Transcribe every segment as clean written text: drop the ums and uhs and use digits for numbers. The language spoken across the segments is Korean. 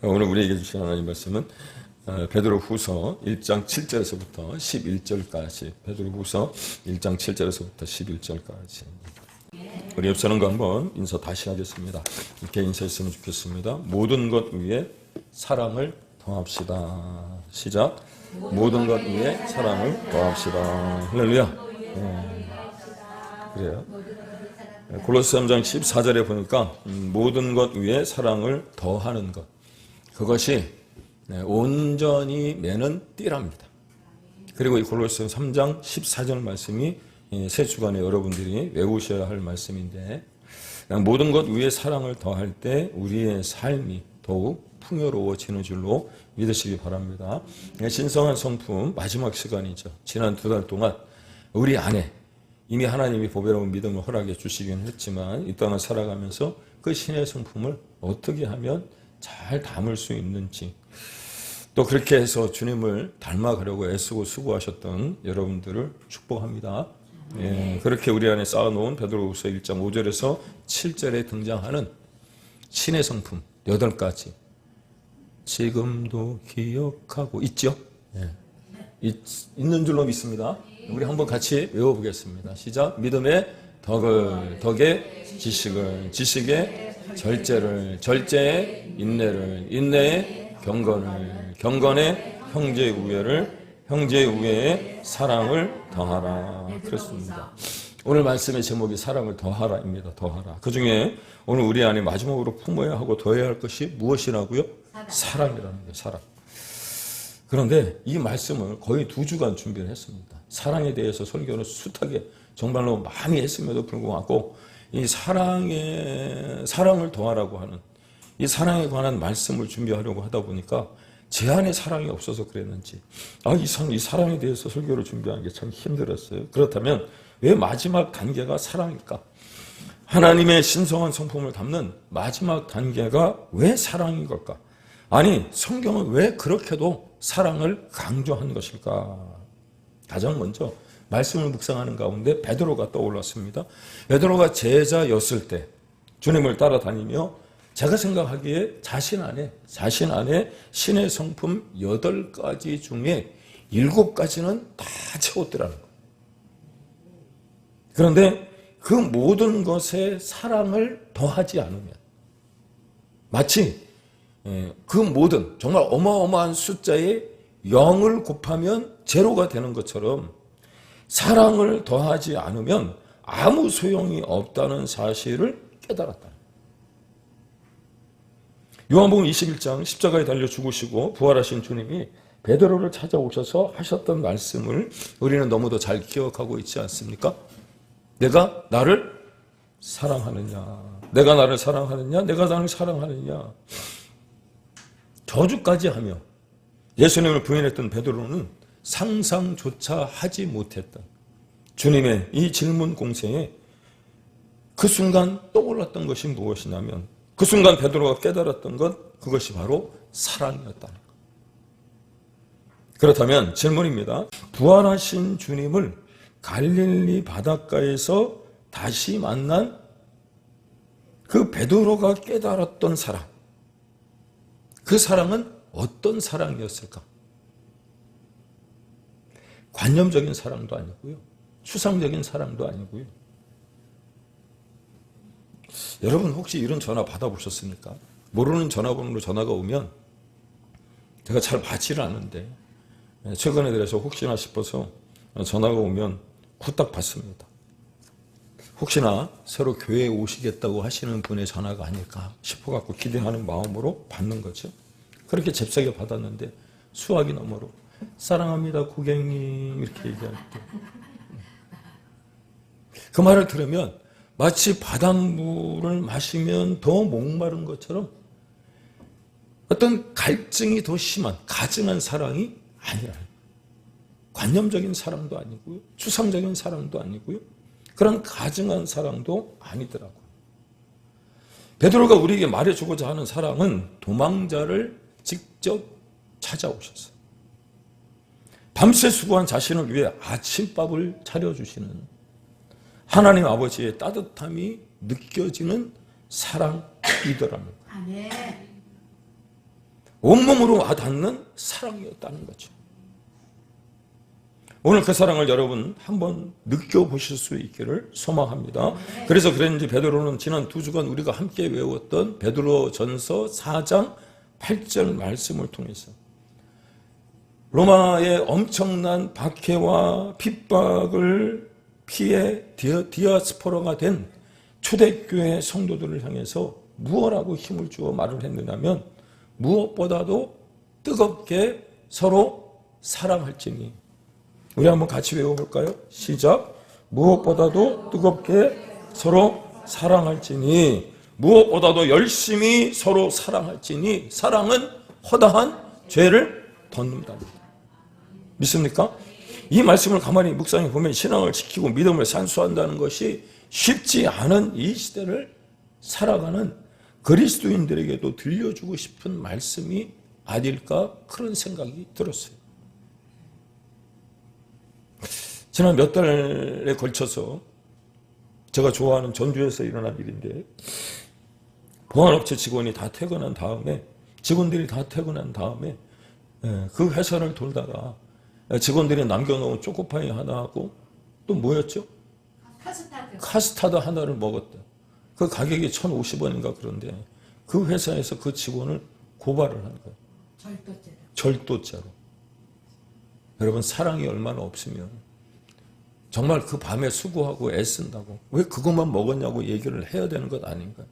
오늘 우리에게 주신 하나님 말씀은 베드로 후서 1장 7절에서부터 11절까지, 베드로 후서 1장 7절에서부터 11절까지. 우리 옆 사람과 한번 인사 다시 하겠습니다. 이렇게 인사했으면 좋겠습니다. 모든 것 위에 사랑을 더합시다. 시작. 모든 것 위에 사랑을 더합시다. 할렐루야. 그래요. 골로새 3장 14절에 보니까 모든 것 위에 사랑을 더하는 것, 그것이 온전히 매는 띠랍니다. 그리고 이 골로새 3장 14절 말씀이 새 주간에 여러분들이 외우셔야 할 말씀인데, 모든 것 위에 사랑을 더할 때 우리의 삶이 더욱 풍요로워지는 줄로 믿으시기 바랍니다. 신성한 성품 마지막 시간이죠. 지난 2달 동안 우리 안에 이미 하나님이 보배로운 믿음을 허락해 주시긴 했지만, 이 땅을 살아가면서 그 신의 성품을 어떻게 하면 잘 담을 수 있는지, 또 그렇게 해서 주님을 닮아가려고 애쓰고 수고하셨던 여러분들을 축복합니다. 그렇게 우리 안에 쌓아놓은 베드로후서 1장 5절에서 7절에 등장하는 신의 성품 8가지, 지금도 기억하고 있죠? 있는 줄로 믿습니다. 우리 한번 같이 외워보겠습니다. 시작. 믿음의 덕을, 덕의 지식을, 지식의 절제를, 절제의 인내를, 인내의 경건을, 경건의 형제의 우애를, 형제의 우애에 사랑을 더하라. 그렇습니다. 오늘 말씀의 제목이 사랑을 더하라입니다. 더하라. 그 중에 오늘 우리 안에 마지막으로 품어야 하고 더해야 할 것이 무엇이라고요? 사랑이라는 거예요. 사랑. 그런데 이 말씀을 거의 2주간 준비를 했습니다. 사랑에 대해서 설교를 숱하게 정말로 많이 했음에도 불구하고 이 사랑을 더하라고 하는 이 사랑에 관한 말씀을 준비하려고 하다 보니까 제 안에 사랑이 없어서 그랬는지 이 사랑에 대해서 설교를 준비하는 게 참 힘들었어요. 그렇다면 왜 마지막 단계가 사랑일까? 하나님의 신성한 성품을 담는 마지막 단계가 왜 사랑인 걸까? 아니, 성경은 왜 그렇게도 사랑을 강조한 것일까? 가장 먼저 말씀을 묵상하는 가운데 베드로가 떠올랐습니다. 베드로가 제자였을 때 주님을 따라다니며 제가 생각하기에 자신 안에 신의 성품 8가지 중에 7가지는 다 채웠더라는 거예요. 그런데 그 모든 것에 사랑을 더하지 않으면 마치 그 모든 정말 어마어마한 숫자에 0을 곱하면 제로가 되는 것처럼 사랑을 더하지 않으면 아무 소용이 없다는 사실을 깨달았다. 요한복음 21장 십자가에 달려 죽으시고 부활하신 주님이 베드로를 찾아오셔서 하셨던 말씀을 우리는 너무도 잘 기억하고 있지 않습니까? 내가 나를 사랑하느냐? 내가 나를 사랑하느냐? 내가 나를 사랑하느냐? 저주까지 하며 예수님을 부인했던 베드로는 상상조차 하지 못했던 주님의 이 질문 공세에 그 순간 떠올랐던 것이 무엇이냐면, 그 순간 베드로가 깨달았던 것, 그것이 바로 사랑이었다는 것. 그렇다면 질문입니다. 부활하신 주님을 갈릴리 바닷가에서 다시 만난 그 베드로가 깨달았던 사랑, 그 사랑은 어떤 사랑이었을까? 관념적인 사랑도 아니고요, 추상적인 사랑도 아니고요. 여러분 혹시 이런 전화 받아보셨습니까? 모르는 전화번호로 전화가 오면 제가 잘 받지를 않는데 최근에 들어서 혹시나 싶어서 전화가 오면 후딱 받습니다. 혹시나 새로 교회에 오시겠다고 하시는 분의 전화가 아닐까 싶어갖고 기대하는 마음으로 받는 거죠. 그렇게 잽싸게 받았는데 수화기 너머로 사랑합니다 고객님 이렇게 얘기할 때 그 말을 들으면 마치 바닷물을 마시면 더 목마른 것처럼 어떤 갈증이 더 심한 가증한 사랑이 아니라, 관념적인 사랑도 아니고요, 추상적인 사랑도 아니고요, 그런 가증한 사랑도 아니더라고요. 베드로가 우리에게 말해주고자 하는 사랑은 도망자를 직접 찾아오셔서 밤새 수고한 자신을 위해 아침밥을 차려주시는 하나님 아버지의 따뜻함이 느껴지는 사랑이더랍니다. 온몸으로 와닿는 사랑이었다는 거죠. 오늘 그 사랑을 여러분 한번 느껴보실 수 있기를 소망합니다. 그래서 그랬는지 베드로는 지난 2주간 우리가 함께 외웠던 베드로전서 4장 8절 말씀을 통해서 로마의 엄청난 박해와 핍박을 피해 디아스포라가 된 초대교회 성도들을 향해서 무엇라고 힘을 주어 말을 했느냐면 무엇보다도 뜨겁게 서로 사랑할지니. 우리 한번 같이 외워볼까요? 시작. 무엇보다도 뜨겁게 서로 사랑할지니, 무엇보다도 열심히 서로 사랑할지니, 사랑은 허다한 죄를 덮는답니다. 믿습니까? 이 말씀을 가만히 묵상해 보면 신앙을 지키고 믿음을 산수한다는 것이 쉽지 않은 이 시대를 살아가는 그리스도인들에게도 들려주고 싶은 말씀이 아닐까 그런 생각이 들었어요. 지난 몇 달에 걸쳐서 제가 좋아하는 전주에서 일어난 일인데, 보안업체 직원들이 다 퇴근한 다음에 그 회사를 돌다가 직원들이 남겨놓은 초코파이 하나하고 또 뭐였죠? 카스타드 하나를 먹었다. 그 가격이 1,050원인가 그런데 그 회사에서 그 직원을 고발을 한 거예요. 절도죄로. 여러분, 사랑이 얼마나 없으면 정말 그 밤에 수고하고 애쓴다고 왜 그것만 먹었냐고 얘기를 해야 되는 것 아닌가.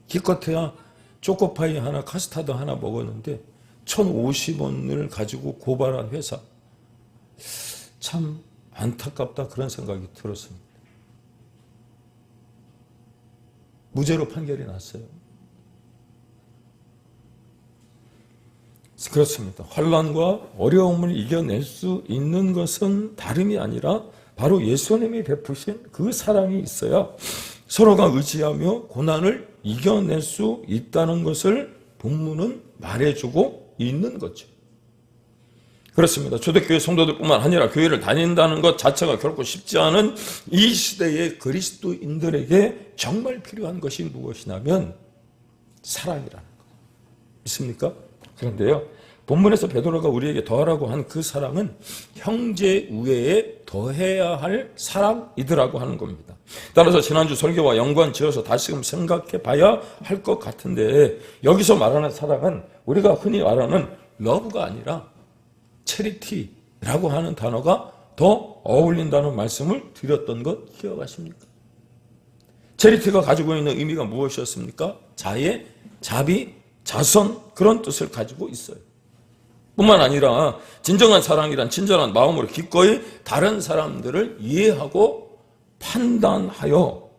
기껏해야 초코파이 하나, 카스타드 하나 먹었는데 1,050원을 가지고 고발한 회사. 참 안타깝다 그런 생각이 들었습니다. 무죄로 판결이 났어요. 그렇습니다. 환난과 어려움을 이겨낼 수 있는 것은 다름이 아니라 바로 예수님이 베푸신 그 사랑이 있어야 서로가 의지하며 고난을 이겨낼 수 있다는 것을 본문은 말해주고 있는 거죠. 그렇습니다. 초대교회 성도들뿐만 아니라 교회를 다닌다는 것 자체가 결코 쉽지 않은 이 시대의 그리스도인들에게 정말 필요한 것이 무엇이냐면 사랑이라는 거예요. 믿습니까? 그런데요, 본문에서 베드로가 우리에게 더하라고 한 그 사랑은 형제 우애에 더해야 할 사랑이더라고 하는 겁니다. 따라서 지난주 설교와 연관 지어서 다시금 생각해 봐야 할 것 같은데, 여기서 말하는 사랑은 우리가 흔히 말하는 러브가 아니라 체리티라고 하는 단어가 더 어울린다는 말씀을 드렸던 것 기억하십니까? 체리티가 가지고 있는 의미가 무엇이었습니까? 자애, 자비, 자선, 그런 뜻을 가지고 있어요. 뿐만 아니라 진정한 사랑이란 친절한 마음으로 기꺼이 다른 사람들을 이해하고 판단하여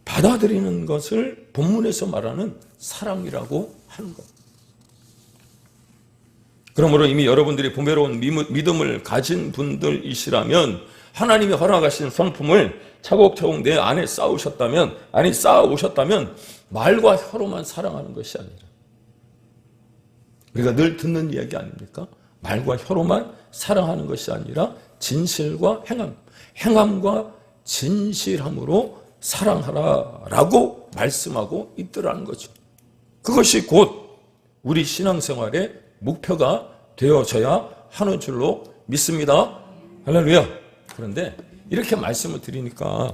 받아들이는 것을 본문에서 말하는 사랑이라고 하는 것. 그러므로 이미 여러분들이 보배로운 믿음을 가진 분들이시라면 하나님이 허락하신 성품을 차곡차곡 내 안에 쌓아오셨다면 말과 혀로만 사랑하는 것이 아니라, 우리가 늘 듣는 이야기 아닙니까? 말과 혀로만 사랑하는 것이 아니라 진실과 행함과 진실함으로 사랑하라라고 말씀하고 있더라는 거죠. 그것이 곧 우리 신앙생활의 목표가 되어져야 하는 줄로 믿습니다. 할렐루야. 그런데 이렇게 말씀을 드리니까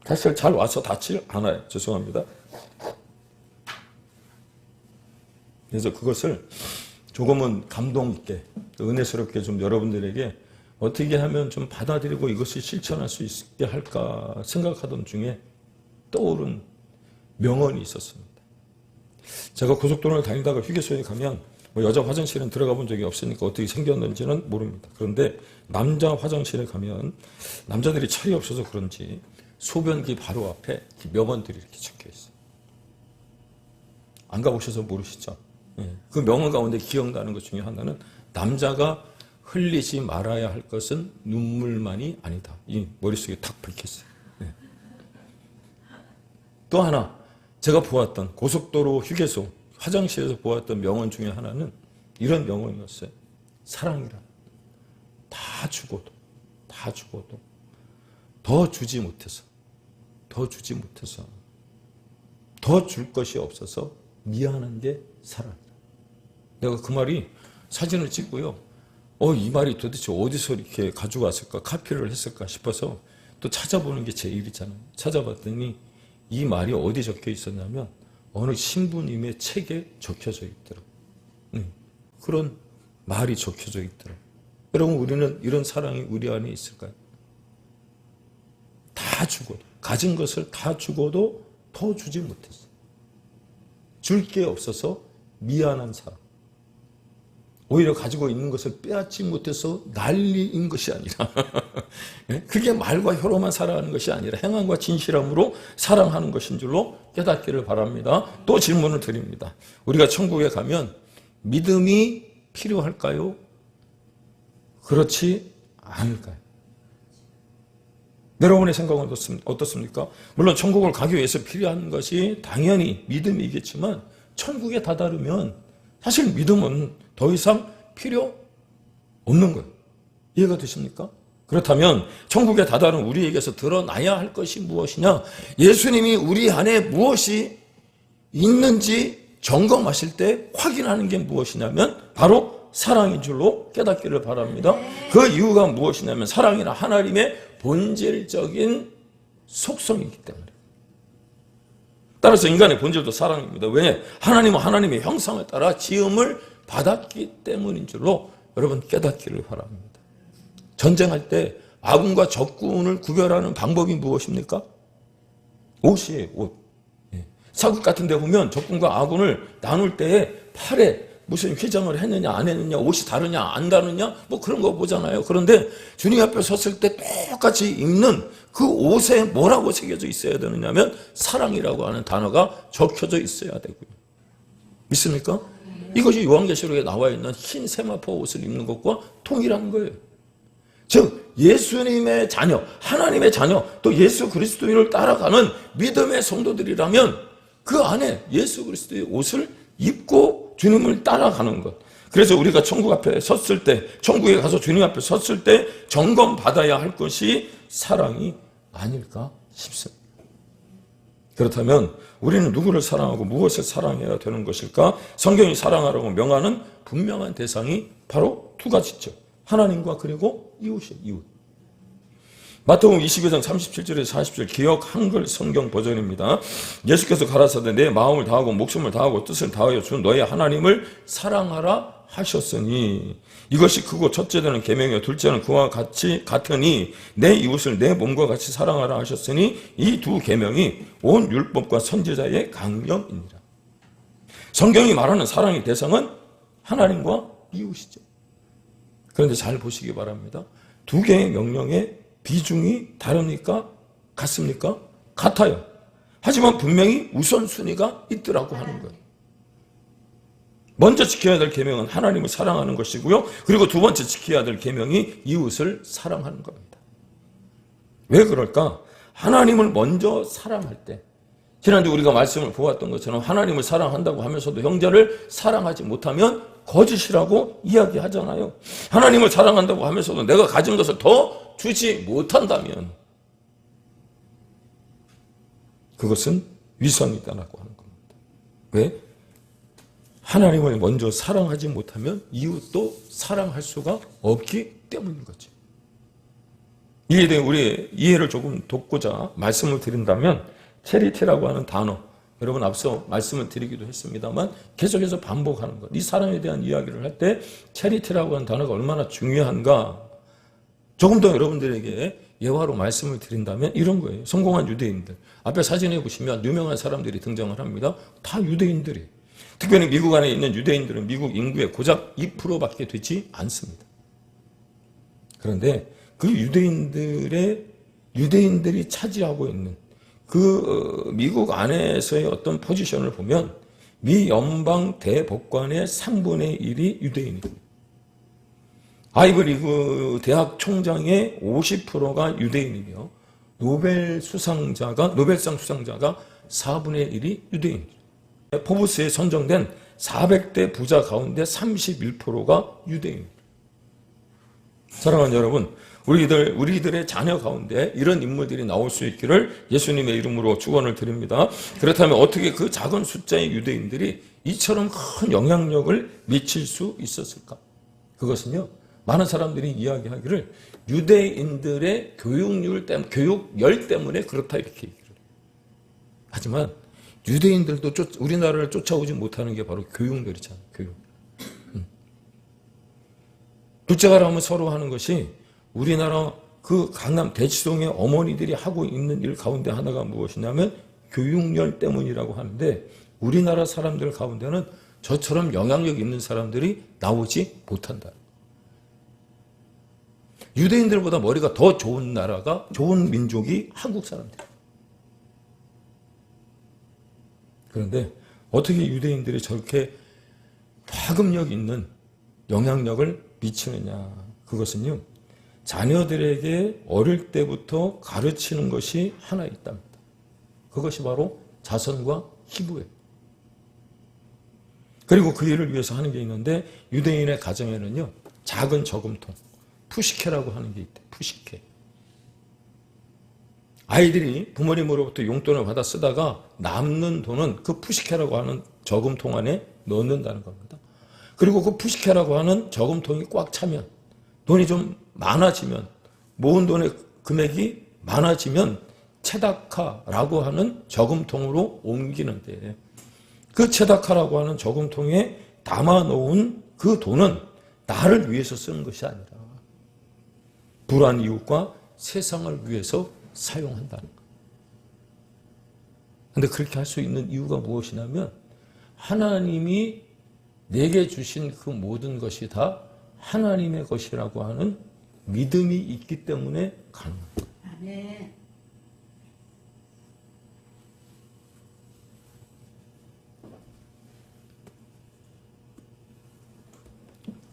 사실 잘 와서 닿질 않아요. 죄송합니다. 그래서 그것을 조금은 감동 있게, 은혜스럽게 좀 여러분들에게 어떻게 하면 좀 받아들이고 이것을 실천할 수 있게 할까 생각하던 중에 떠오른 명언이 있었습니다. 제가 고속도로를 다니다가 휴게소에 가면 여자 화장실은 들어가 본 적이 없으니까 어떻게 생겼는지는 모릅니다. 그런데 남자 화장실에 가면 남자들이 철이 없어서 그런지 소변기 바로 앞에 명언들이 이렇게 적혀 있어요. 안 가보셔서 모르시죠? 그 명언 가운데 기억나는 것 중에 하나는 남자가 흘리지 말아야 할 것은 눈물만이 아니다. 이 머릿속에 탁 박혔어요. 또 하나, 제가 보았던 고속도로 휴게소 화장실에서 보았던 명언 중에 하나는 이런 명언이었어요. 사랑이란 다 죽어도 더 줄 것이 없어서 미안한 게 사랑이다. 내가 그 말이 사진을 찍고요. 이 말이 도대체 어디서 이렇게 가지고 왔을까? 카피를 했을까 싶어서 또 찾아보는 게 제 일이잖아요. 찾아봤더니 이 말이 어디 적혀 있었냐면 어느 신부님의 책에 적혀져 있더라고요. 그런 말이 적혀져 있더라고요. 여러분, 우리는 이런 사랑이 우리 안에 있을까요? 다 죽어도, 가진 것을 다 죽어도 더 주지 못했어. 줄 게 없어서 미안한 사랑. 오히려 가지고 있는 것을 빼앗지 못해서 난리인 것이 아니라 그게 말과 혀로만 살아가는 것이 아니라 행함과 진실함으로 사랑하는 것인 줄로 깨닫기를 바랍니다. 또 질문을 드립니다. 우리가 천국에 가면 믿음이 필요할까요? 그렇지 않을까요? 여러분의 생각은 어떻습니까? 물론 천국을 가기 위해서 필요한 것이 당연히 믿음이겠지만 천국에 다다르면 사실 믿음은 더 이상 필요 없는 거예요. 이해가 되십니까? 그렇다면 천국에 다다른 우리에게서 드러나야 할 것이 무엇이냐? 예수님이 우리 안에 무엇이 있는지 점검하실 때 확인하는 게 무엇이냐면 바로 사랑인 줄로 깨닫기를 바랍니다. 그 이유가 무엇이냐면 사랑이란 하나님의 본질적인 속성이기 때문에. 따라서 인간의 본질도 사랑입니다. 왜? 하나님은 하나님의 형상을 따라 지음을 받았기 때문인 줄로 여러분 깨닫기를 바랍니다. 전쟁할 때 아군과 적군을 구별하는 방법이 무엇입니까? 옷이에요, 옷. 사극 같은 데 보면 적군과 아군을 나눌 때에 팔에 무슨 휘장을 했느냐 안 했느냐, 옷이 다르냐 안 다르냐 뭐 그런 거 보잖아요. 그런데 주님 앞에 섰을 때 똑같이 입는 그 옷에 뭐라고 새겨져 있어야 되느냐면 사랑이라고 하는 단어가 적혀져 있어야 되고요. 믿습니까? 이것이 요한계시록에 나와 있는 흰 세마포 옷을 입는 것과 동일한 거예요. 즉 예수님의 자녀, 하나님의 자녀, 또 예수 그리스도인을 따라가는 믿음의 성도들이라면 그 안에 예수 그리스도의 옷을 입고 주님을 따라가는 것. 그래서 우리가 천국 앞에 섰을 때, 천국에 가서 주님 앞에 섰을 때 점검받아야 할 것이 사랑이 아닐까 싶습니다. 그렇다면 우리는 누구를 사랑하고 무엇을 사랑해야 되는 것일까? 성경이 사랑하라고 명하는 분명한 대상이 바로 두 가지죠. 하나님과 그리고 이웃이에요. 이웃. 마태복음 22장 37절에서 40절 기역 한글 성경 버전입니다. 예수께서 가라사대 내 마음을 다하고 목숨을 다하고 뜻을 다하여 준 너의 하나님을 사랑하라 하셨으니 이것이 크고 첫째는 계명이요 둘째는 그와 같으니 내 이웃을 내 몸과 같이 사랑하라 하셨으니 이 두 계명이 온 율법과 선지자의 강령이니라. 성경이 말하는 사랑의 대상은 하나님과 이웃이죠. 그런데 잘 보시기 바랍니다. 두 개의 명령의 비중이 다릅니까? 같습니까? 같아요. 하지만 분명히 우선순위가 있더라고 하는 거예요. 먼저 지켜야 될 계명은 하나님을 사랑하는 것이고요. 그리고 두 번째 지켜야 될 계명이 이웃을 사랑하는 겁니다. 왜 그럴까? 하나님을 먼저 사랑할 때, 지난주 우리가 말씀을 보았던 것처럼 하나님을 사랑한다고 하면서도 형제를 사랑하지 못하면 거짓이라고 이야기하잖아요. 하나님을 사랑한다고 하면서도 내가 가진 것을 더 주지 못한다면 그것은 위선이다라고 하는 겁니다. 왜? 하나님을 먼저 사랑하지 못하면 이웃도 사랑할 수가 없기 때문인 거죠. 이에 대해 우리의 이해를 조금 돕고자 말씀을 드린다면 체리티라고 하는 단어, 여러분 앞서 말씀을 드리기도 했습니다만 계속해서 반복하는 것, 이 사랑에 대한 이야기를 할 때 체리티라고 하는 단어가 얼마나 중요한가 조금 더 여러분들에게 예화로 말씀을 드린다면 이런 거예요. 성공한 유대인들, 앞에 사진에 보시면 유명한 사람들이 등장을 합니다. 다 유대인들이에요. 특별히 미국 안에 있는 유대인들은 미국 인구의 고작 2%밖에 되지 않습니다. 그런데 그 유대인들이 차지하고 있는 그 미국 안에서의 어떤 포지션을 보면 미 연방 대법관의 3분의 1이 유대인입니다. 아이브리그 대학 총장의 50%가 유대인이며 노벨상 수상자가 4분의 1이 유대인입니다. 포브스에 선정된 400대 부자 가운데 31%가 유대인입니다. 사랑하는 여러분, 우리들의 자녀 가운데 이런 인물들이 나올 수 있기를 예수님의 이름으로 축원을 드립니다. 그렇다면 어떻게 그 작은 숫자의 유대인들이 이처럼 큰 영향력을 미칠 수 있었을까? 그것은요, 많은 사람들이 이야기하기를 유대인들의 교육열 때문에 그렇다 이렇게 얘기를 해요. 하지만 유대인들도 우리나라를 쫓아오지 못하는 게 바로 교육열이잖아요. 교육. 둘째가라 하면 서로 하는 것이 우리나라 그 강남 대치동의 어머니들이 하고 있는 일 가운데 하나가 무엇이냐면 교육열 때문이라고 하는데, 우리나라 사람들 가운데는 저처럼 영향력 있는 사람들이 나오지 못한다. 유대인들보다 머리가 더 좋은 나라가, 좋은 민족이 한국 사람들이에요. 그런데 어떻게 유대인들이 저렇게 파급력 있는 영향력을 미치느냐? 그것은요, 자녀들에게 어릴 때부터 가르치는 것이 하나 있답니다. 그것이 바로 자선과 희부예요. 그리고 그 일을 위해서 하는 게 있는데, 유대인의 가정에는요, 작은 저금통, 푸시케라고 하는 게 있대요. 푸시케. 아이들이 부모님으로부터 용돈을 받아 쓰다가 남는 돈은 그 푸시케라고 하는 저금통 안에 넣는다는 겁니다. 그리고 그 푸시케라고 하는 저금통이 꽉 차면, 돈이 좀 많아지면, 모은 돈의 금액이 많아지면 체다카라고 하는 저금통으로 옮기는데, 그 체다카라고 하는 저금통에 담아놓은 그 돈은 나를 위해서 쓰는 것이 아니라 불안 이웃과 세상을 위해서 사용한다는 것. 그런데 그렇게 할 수 있는 이유가 무엇이냐면, 하나님이 내게 주신 그 모든 것이 다 하나님의 것이라고 하는 믿음이 있기 때문에 가능합니다. 아멘.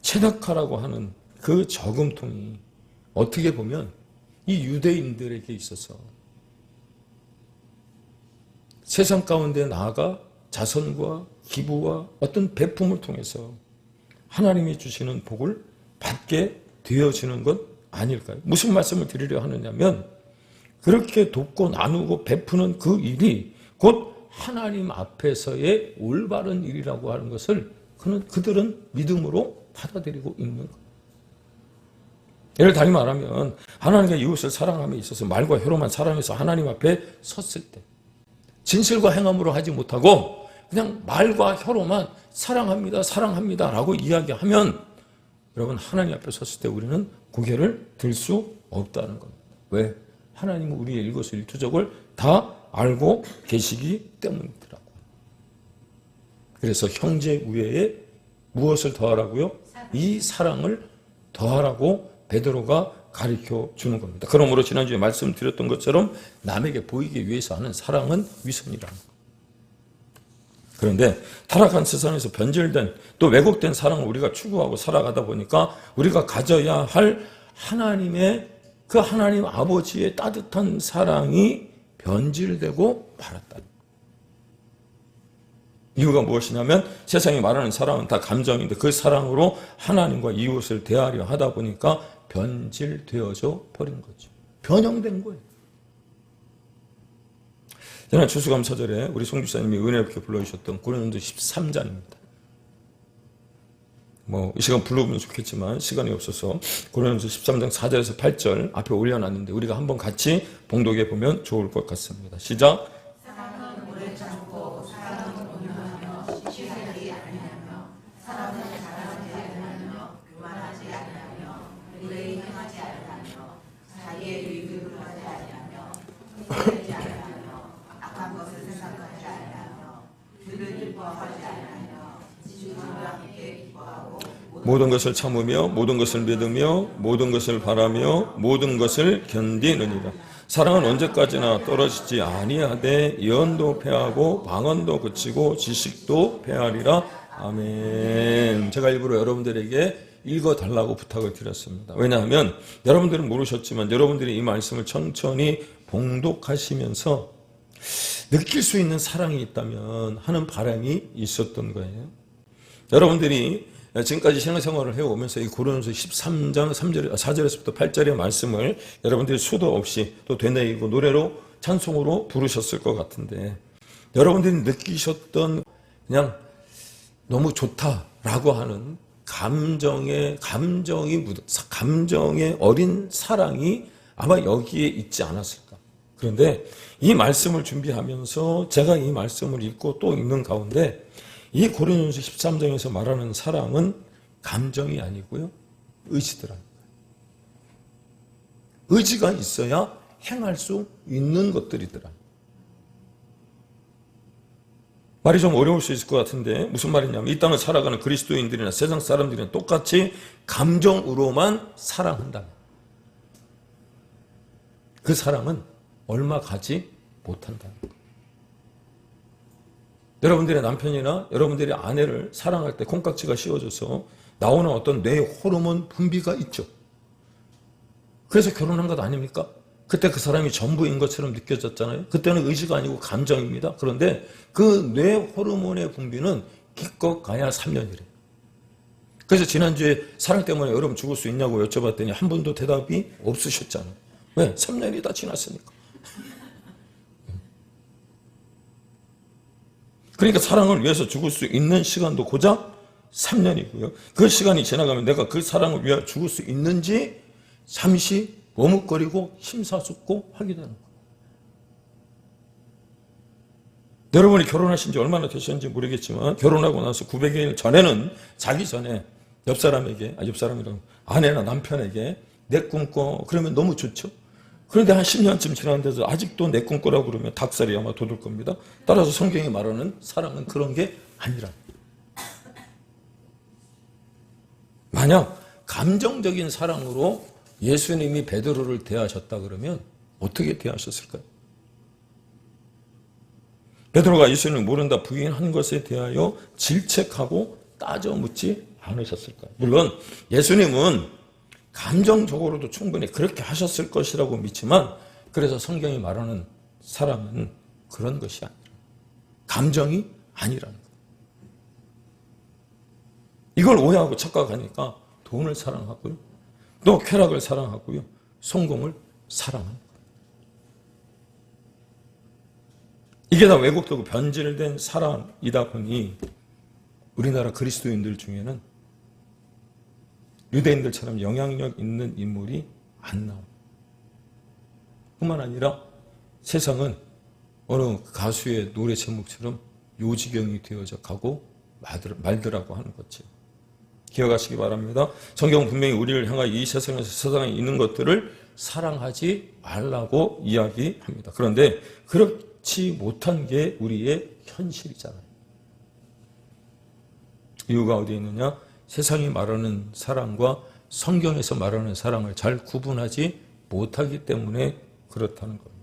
체다카라고 하는 그 저금통이 어떻게 보면 이 유대인들에게 있어서 세상 가운데 나아가 자선과 기부와 어떤 베품을 통해서 하나님이 주시는 복을 받게 되어지는 것 아닐까요? 무슨 말씀을 드리려 하느냐면, 그렇게 돕고 나누고 베푸는 그 일이 곧 하나님 앞에서의 올바른 일이라고 하는 것을 그들은 믿음으로 받아들이고 있는 것. 예를 다시 말하면, 하나님과 이웃을 사랑함에 있어서 말과 혀로만 사랑해서 하나님 앞에 섰을 때, 진실과 행함으로 하지 못하고 그냥 말과 혀로만 사랑합니다, 사랑합니다 라고 이야기하면, 여러분, 하나님 앞에 섰을 때 우리는 고개를 들 수 없다는 겁니다. 왜? 하나님은 우리의 일거수일투족을 다 알고 계시기 때문이더라고요. 그래서 형제 우애에 무엇을 더하라고요? 이 사랑을 더하라고 베드로가 가르쳐 주는 겁니다. 그러므로 지난주에 말씀드렸던 것처럼 남에게 보이기 위해서 하는 사랑은 위선이라는 것. 그런데 타락한 세상에서 변질된, 또 왜곡된 사랑을 우리가 추구하고 살아가다 보니까 우리가 가져야 할 하나님의, 그 하나님 아버지의 따뜻한 사랑이 변질되고 말았다. 이유가 무엇이냐면, 세상이 말하는 사랑은 다 감정인데 그 사랑으로 하나님과 이웃을 대하려 하다 보니까 변질되어져 버린 거죠. 변형된 거예요. 지난 추수감사절에 우리 송주사님이 은혜롭게 불러주셨던 고린도 13장입니다. 이 시간 불러보면 좋겠지만 시간이 없어서 고린도 13장 4절에서 8절 앞에 올려놨는데 우리가 한번 같이 봉독해 보면 좋을 것 같습니다. 시작. 사랑은 오래 참고 사랑은 온유하며 시기하지 아니하며 사랑은 자랑하지 아니하며 교만하지 아니하며 의뢰 행하지 아니하며 자기의 유익을 구하지 아니하며 흠내지 아니하며 악한 것을 생각하지 아니하며 들을 기뻐하지 아니하며 지주들과 함께 기뻐하고 모든 것을 참으며 모든 것을 믿으며 모든 것을 바라며 모든 것을 견디느니라. 사랑은 언제까지나 떨어지지 아니하되 예언도 패하고 방언도 그치고 지식도 패하리라. 아멘. 제가 일부러 여러분들에게 읽어달라고 부탁을 드렸습니다. 왜냐하면 여러분들은 모르셨지만 여러분들이 이 말씀을 천천히 봉독하시면서 느낄 수 있는 사랑이 있다면 하는 바람이 있었던 거예요. 여러분들이 지금까지 신앙생활을 해오면서 이 고린도서 13장 4절에서부터 8절의 말씀을 여러분들이 수도 없이 또 되뇌이고 노래로 찬송으로 부르셨을 것 같은데, 여러분들이 느끼셨던 그냥 너무 좋다라고 하는 감정의 어린 사랑이 아마 여기에 있지 않았을까. 그런데 이 말씀을 준비하면서 제가 이 말씀을 읽고 또 읽는 가운데 이 고린도서 13장에서 말하는 사랑은 감정이 아니고요, 의지더라는 거예요. 의지가 있어야 행할 수 있는 것들이더라. 말이 좀 어려울 수 있을 것 같은데 무슨 말이냐면, 이 땅을 살아가는 그리스도인들이나 세상 사람들이나 똑같이 감정으로만 사랑한다. 그 사랑은 얼마 가지 못한다. 여러분들의 남편이나 여러분들의 아내를 사랑할 때 콩깍지가 씌워져서 나오는 어떤 뇌 호르몬 분비가 있죠. 그래서 결혼한 것 아닙니까? 그때 그 사람이 전부인 것처럼 느껴졌잖아요. 그때는 의지가 아니고 감정입니다. 그런데 그 뇌 호르몬의 분비는 기껏 가야 3년이래요. 그래서 지난주에 사랑 때문에 여러분 죽을 수 있냐고 여쭤봤더니 한 분도 대답이 없으셨잖아요. 왜? 3년이 다 지났으니까. 그러니까 사랑을 위해서 죽을 수 있는 시간도 고작 3년이고요. 그 시간이 지나가면 내가 그 사랑을 위해 죽을 수 있는지 잠시 머뭇거리고 심사숙고 하게 되는 거예요. 여러분이 결혼하신 지 얼마나 되셨는지 모르겠지만 결혼하고 나서 900일 전에는 자기 전에 옆 사람이랑 아내나 남편에게 내 꿈꿔 그러면 너무 좋죠. 그런데 한 10년쯤 지났는데도 아직도 내 꿈꾸라고 그러면 닭살이 아마 돋을 겁니다. 따라서 성경이 말하는 사랑은 그런 게 아니라. 만약 감정적인 사랑으로 예수님이 베드로를 대하셨다 그러면 어떻게 대하셨을까요? 베드로가 예수님을 모른다 부인한 것에 대하여 질책하고 따져 묻지 않으셨을까요? 물론 예수님은 감정적으로도 충분히 그렇게 하셨을 것이라고 믿지만, 그래서 성경이 말하는 사랑은 그런 것이 아니라, 감정이 아니라는 거예요. 이걸 오해하고 착각하니까 돈을 사랑하고요, 또 쾌락을 사랑하고요, 성공을 사랑하는 거예요. 이게 다 왜곡되고 변질된 사랑이다 보니 우리나라 그리스도인들 중에는 유대인들처럼 영향력 있는 인물이 안 나옵니다. 뿐만 아니라 세상은 어느 가수의 노래 제목처럼 요지경이 되어져 가고 말더라고 하는 거죠. 기억하시기 바랍니다. 성경은 분명히 우리를 향하여 이 세상에 있는 것들을 사랑하지 말라고 이야기합니다. 그런데 그렇지 못한 게 우리의 현실이잖아요. 이유가 어디에 있느냐? 세상이 말하는 사랑과 성경에서 말하는 사랑을 잘 구분하지 못하기 때문에 그렇다는 겁니다.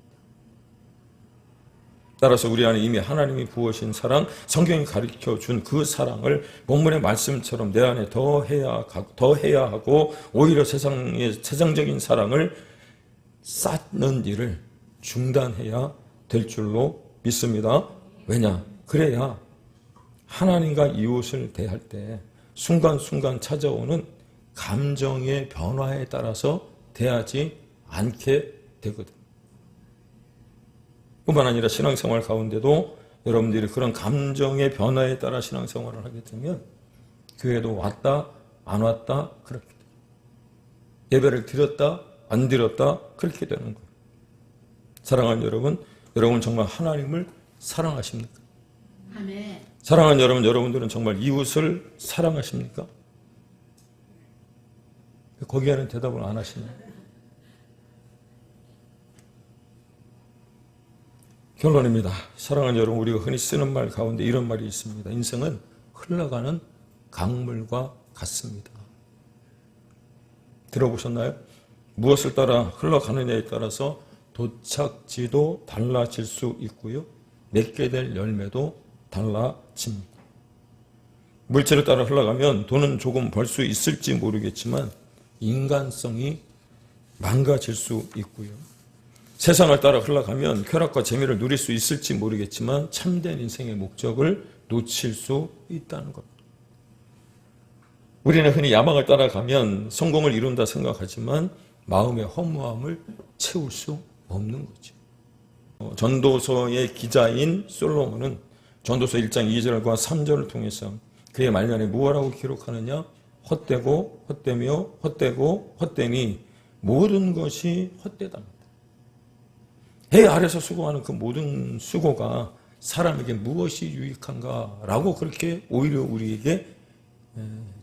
따라서 우리 안에 이미 하나님이 부으신 사랑, 성경이 가르쳐준 그 사랑을 본문의 말씀처럼 내 안에 더해야 하고 오히려 세상적인 사랑을 쌓는 일을 중단해야 될 줄로 믿습니다. 왜냐? 그래야 하나님과 이웃을 대할 때 순간순간 찾아오는 감정의 변화에 따라서 대하지 않게 되거든요. 뿐만 아니라 신앙생활 가운데도 여러분들이 그런 감정의 변화에 따라 신앙생활을 하게 되면 교회도 왔다 안 왔다 그렇게 돼요. 예배를 드렸다 안 드렸다 그렇게 되는 거예요. 사랑하는 여러분 정말 하나님을 사랑하십니까? 아멘. 사랑하는 여러분들은 정말 이웃을 사랑하십니까? 거기에는 대답을 안 하시나요? 결론입니다. 사랑하는 여러분, 우리가 흔히 쓰는 말 가운데 이런 말이 있습니다. 인생은 흘러가는 강물과 같습니다. 들어보셨나요? 무엇을 따라 흘러가느냐에 따라서 도착지도 달라질 수 있고요, 맺게 될 열매도 달라집니다. 물질을 따라 흘러가면 돈은 조금 벌 수 있을지 모르겠지만 인간성이 망가질 수 있고요, 세상을 따라 흘러가면 쾌락과 재미를 누릴 수 있을지 모르겠지만 참된 인생의 목적을 놓칠 수 있다는 겁니다. 우리는 흔히 야망을 따라가면 성공을 이룬다 생각하지만 마음의 허무함을 채울 수 없는 거죠. 전도서의 기자인 솔로몬은 전도서 1장 2절과 3절을 통해서 그의 말년에 무엇라고 기록하느냐? 헛되고 헛되며 헛되고 헛되니 모든 것이 헛되답니다. 해 아래서 수고하는 그 모든 수고가 사람에게 무엇이 유익한가라고 그렇게 오히려 우리에게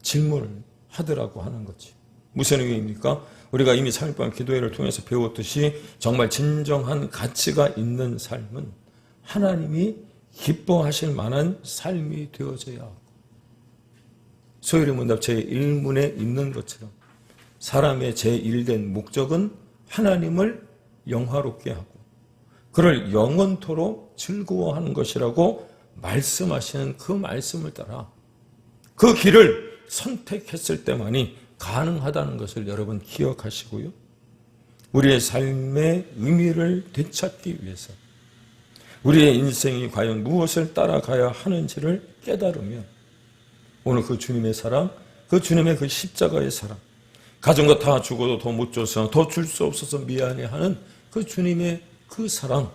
질문을 하더라고 하는 거지. 무슨 의미입니까? 우리가 이미 3일 동안 기도회를 통해서 배웠듯이 정말 진정한 가치가 있는 삶은 하나님이 기뻐하실 만한 삶이 되어져야 하고, 소요리 문답 제1문에 있는 것처럼 사람의 제1된 목적은 하나님을 영화롭게 하고 그를 영원토록 즐거워하는 것이라고 말씀하시는 그 말씀을 따라 그 길을 선택했을 때만이 가능하다는 것을 여러분 기억하시고요. 우리의 삶의 의미를 되찾기 위해서 우리의 인생이 과연 무엇을 따라가야 하는지를 깨달으면 오늘 그 주님의 사랑, 그 주님의 그 십자가의 사랑, 가진 거 다 주고도 더 못 줘서 더 줄 수 없어서 미안해하는 그 주님의 그 사랑,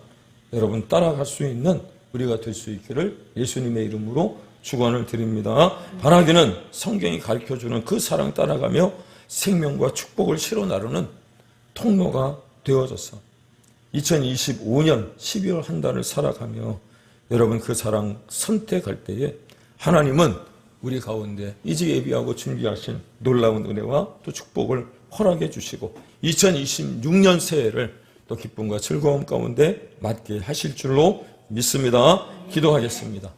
여러분 따라갈 수 있는 우리가 될 수 있기를 예수님의 이름으로 축원을 드립니다. 바라기는 성경이 가르쳐주는 그 사랑 따라가며 생명과 축복을 실어 나르는 통로가 되어져서 2025년 12월 한 달을 살아가며 여러분 그 사랑 선택할 때에 하나님은 우리 가운데 이제 예비하고 준비하신 놀라운 은혜와 또 축복을 허락해 주시고 2026년 새해를 또 기쁨과 즐거움 가운데 맞게 하실 줄로 믿습니다. 기도하겠습니다.